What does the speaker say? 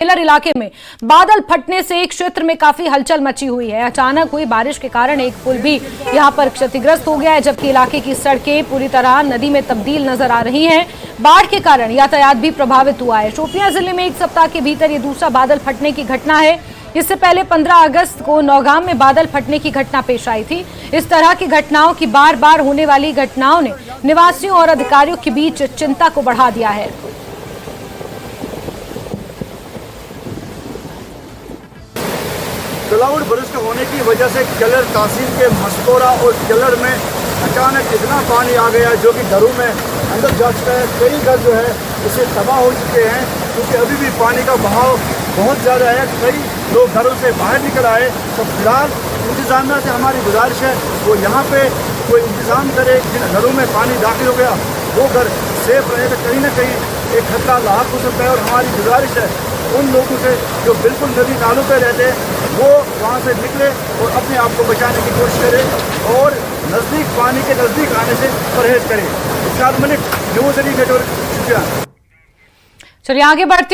Keller इलाके में बादल फटने से एक क्षेत्र में काफी हलचल मची हुई है। अचानक हुई बारिश के कारण एक पुल भी यहां पर क्षतिग्रस्त हो गया है, जबकि इलाके की सड़कें पूरी तरह नदी में तब्दील नजर आ रही हैं। बाढ़ के कारण यातायात भी प्रभावित हुआ है। शोपियां जिले में एक सप्ताह के भीतर ये दूसरा बादल फटने की घटना है। इससे पहले 15 अगस्त को नौगाम में बादल फटने की घटना पेश आई थी। इस तरह की घटनाओं की बार बार होने वाली घटनाओं ने निवासियों और अधिकारियों के बीच चिंता को बढ़ा दिया है। क्लाउड बर्स्ट होने की वजह से केलर तहसील के मस्कोरा और केलर में अचानक इतना पानी आ गया जो कि घरों में अंदर जा चुका है। कई घर जो है इसे तबाह हो चुके हैं, क्योंकि अभी भी पानी का बहाव बहुत ज़्यादा है। कई लोग घरों से बाहर निकल आए। तो फिलहाल इंतजामिया से हमारी गुजारिश है वो यहाँ पे कोई इंतज़ाम करे। जिन घरों में पानी दाखिल हो गया वो घर सेफ रहे, तो कहीं ना कहीं एक खतरा लाक हो सकता है। और हमारी गुजारिश है उन लोगों से जो बिल्कुल नदी नालों पे रहते हैं वो वहाँ से निकले और अपने आप को बचाने की कोशिश करें और नज़दीक पानी के नज़दीक आने से परहेज करें। इरशाद मलिक, न्यूज़ 18 नेटवर्क, शुक्रिया। चलिए आगे बढ़ते